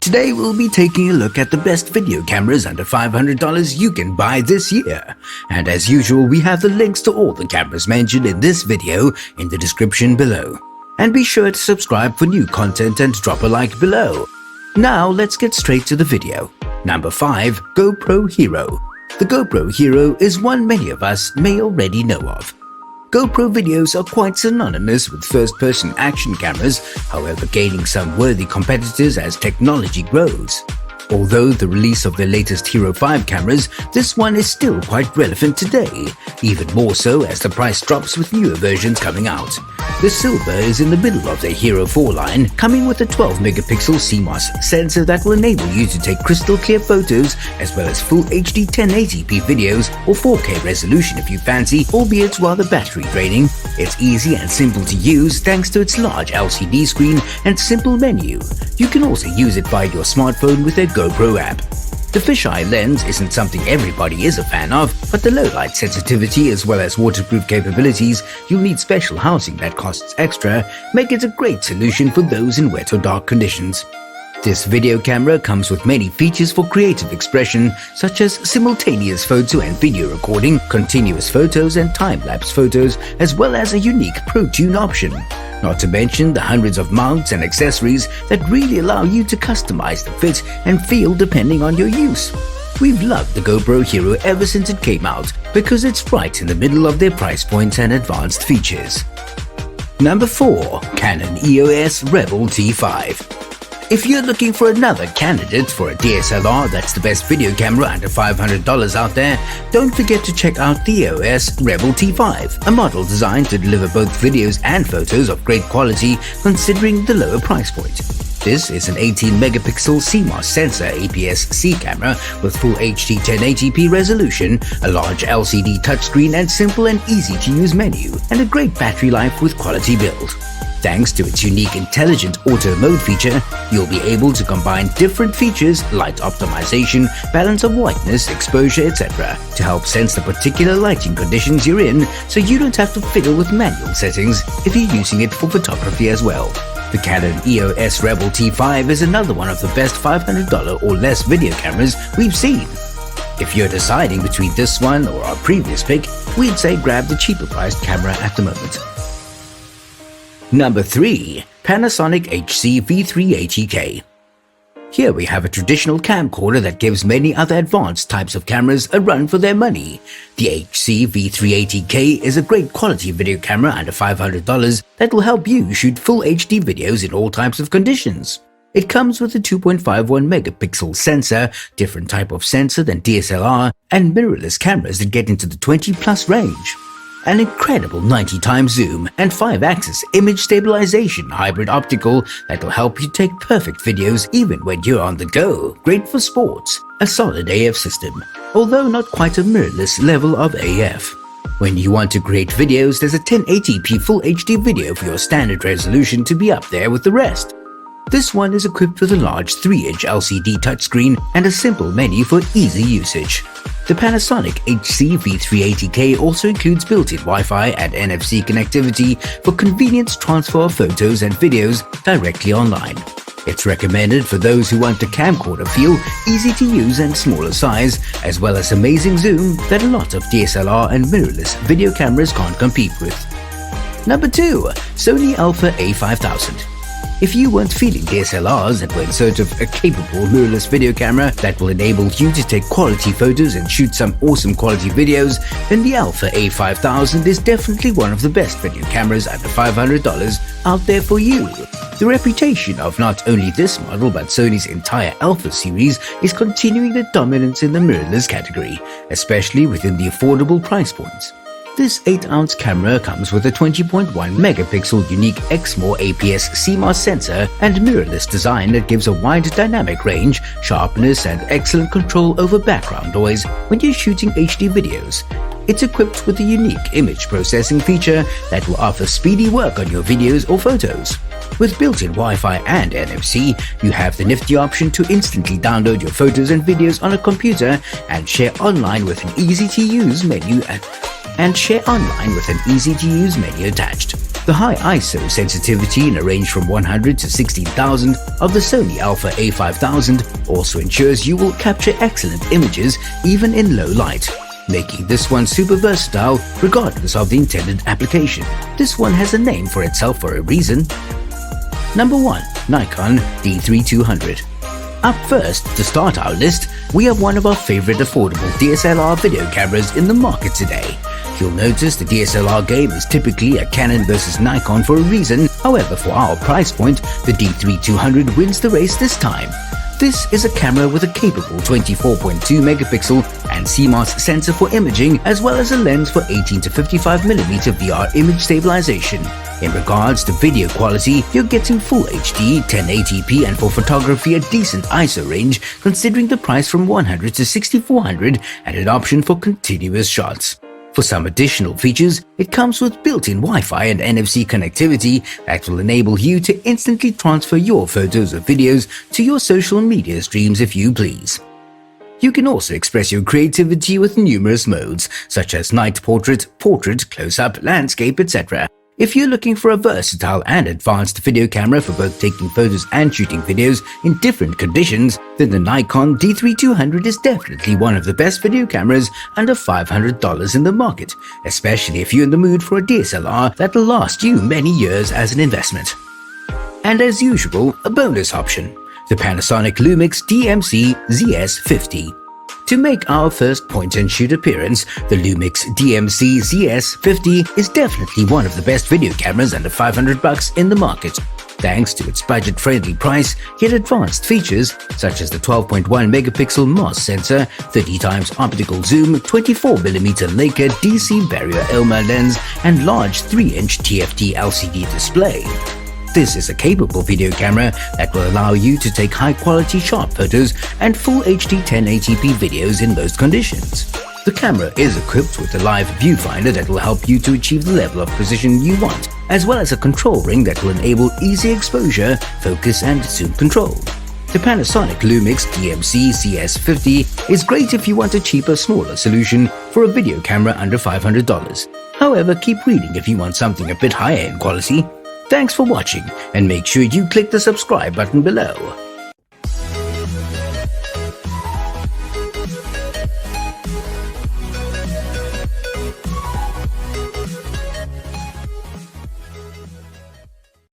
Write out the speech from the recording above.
Today we'll be taking a look at the best video cameras under $500 you can buy this year. And as usual, we have the links to all the cameras mentioned in this video in the description below. And be sure to subscribe for new content and drop a like below. Now let's get straight to the video. Number 5. GoPro Hero. The GoPro Hero is one many of us may already know of. GoPro videos are quite synonymous with first-person action cameras, however gaining some worthy competitors as technology grows. Although the release of their latest Hero 5 cameras, this one is still quite relevant today, even more so as the price drops with newer versions coming out. The Silver is in the middle of their Hero 4 line, coming with a 12-megapixel CMOS sensor that will enable you to take crystal clear photos as well as full HD 1080p videos or 4K resolution if you fancy, albeit rather battery draining. It's easy and simple to use thanks to its large LCD screen and simple menu. You can also use it via your smartphone with their GoPro app. The fisheye lens isn't something everybody is a fan of, but the low light sensitivity as well as waterproof capabilities you'll need special housing that costs extra make it a great solution for those in wet or dark conditions. This video camera comes with many features for creative expression such as simultaneous photo and video recording, continuous photos and time-lapse photos, as well as a unique ProTune option. Not to mention the hundreds of mounts and accessories that really allow you to customize the fit and feel depending on your use. We've loved the GoPro Hero ever since it came out because it's right in the middle of their price points and advanced features. Number 4. Canon EOS Rebel T5. If you're looking for another candidate for a DSLR that's the best video camera under $500 out there, don't forget to check out the EOS Rebel T5, a model designed to deliver both videos and photos of great quality considering the lower price point. This is an 18-megapixel CMOS sensor APS-C camera with full HD 1080p resolution, a large LCD touchscreen and simple and easy-to-use menu, and a great battery life with quality build. Thanks to its unique intelligent auto mode feature, you'll be able to combine different features, light optimization, balance of whiteness, exposure, etc. to help sense the particular lighting conditions you're in so you don't have to fiddle with manual settings if you're using it for photography as well. The Canon EOS Rebel T5 is another one of the best $500 or less video cameras we've seen. If you're deciding between this one or our previous pick, we'd say grab the cheaper priced camera at the moment. Number 3. Panasonic HC-V380K. Here we have a traditional camcorder that gives many other advanced types of cameras a run for their money. The HC-V380K is a great quality video camera under $500 that will help you shoot full HD videos in all types of conditions. It comes with a 2.51 megapixel sensor, different type of sensor than DSLR, and mirrorless cameras that get into the 20+ range. An incredible 90x zoom and 5-axis image stabilization hybrid optical that will help you take perfect videos even when you're on the go. Great for sports. A solid AF system, although not quite a mirrorless level of AF. When you want to create videos, there's a 1080p Full HD video for your standard resolution to be up there with the rest. This one is equipped with a large 3-inch LCD touchscreen and a simple menu for easy usage. The Panasonic HC-V380K also includes built-in Wi-Fi and NFC connectivity for convenience transfer of photos and videos directly online. It's recommended for those who want the camcorder feel, easy to use and smaller size, as well as amazing zoom that a lot of DSLR and mirrorless video cameras can't compete with. Number 2. Sony Alpha A5000. If you weren't feeling DSLRs and were in search of a capable mirrorless video camera that will enable you to take quality photos and shoot some awesome quality videos, then the Alpha A5000 is definitely one of the best video cameras under $500 out there for you. The reputation of not only this model but Sony's entire Alpha series is continuing their dominance in the mirrorless category, especially within the affordable price points. This 8-ounce camera comes with a 20.1 megapixel unique Exmor APS CMOS sensor and mirrorless design that gives a wide dynamic range, sharpness and excellent control over background noise when you're shooting HD videos. It's equipped with a unique image processing feature that will offer speedy work on your videos or photos. With built-in Wi-Fi and NFC, you have the nifty option to instantly download your photos and videos on a computer and share online with an easy-to-use menu attached. The high ISO sensitivity in a range from 100 to 16,000 of the Sony Alpha A5000 also ensures you will capture excellent images even in low light, making this one super versatile regardless of the intended application. This one has a name for itself for a reason. Number 1. Nikon D3200. Up first, to start our list, we have one of our favorite affordable DSLR video cameras in the market today. You'll notice the DSLR game is typically a Canon versus Nikon for a reason. However, for our price point, the D3200 wins the race this time. This is a camera with a capable 24.2 megapixel and CMOS sensor for imaging, as well as a lens for 18 to 55mm VR image stabilization. In regards to video quality, you're getting Full HD, 1080p, and for photography a decent ISO range considering the price from 100 to 6400 and an option for continuous shots. For some additional features, it comes with built-in Wi-Fi and NFC connectivity that will enable you to instantly transfer your photos or videos to your social media streams if you please. You can also express your creativity with numerous modes, such as night portrait, close-up, landscape, etc. If you're looking for a versatile and advanced video camera for both taking photos and shooting videos in different conditions, then the Nikon D3200 is definitely one of the best video cameras under $500 in the market, especially if you're in the mood for a DSLR that'll last you many years as an investment. And as usual, a bonus option, the Panasonic Lumix DMC ZS50. To make our first point-and-shoot appearance, the Lumix DMC ZS50 is definitely one of the best video cameras under $500 in the market, thanks to its budget-friendly price yet advanced features such as the 12.1 megapixel MOS sensor, 30x optical zoom, 24mm Leica DC barrier Elma lens, and large 3-inch TFT LCD display. This is a capable video camera that will allow you to take high-quality sharp photos and Full HD 1080p videos in most conditions. The camera is equipped with a live viewfinder that will help you to achieve the level of precision you want, as well as a control ring that will enable easy exposure, focus, and zoom control. The Panasonic Lumix DMC ZS50 is great if you want a cheaper, smaller solution for a video camera under $500. However, keep reading if you want something a bit higher in quality. Thanks for watching, and make sure you click the subscribe button below.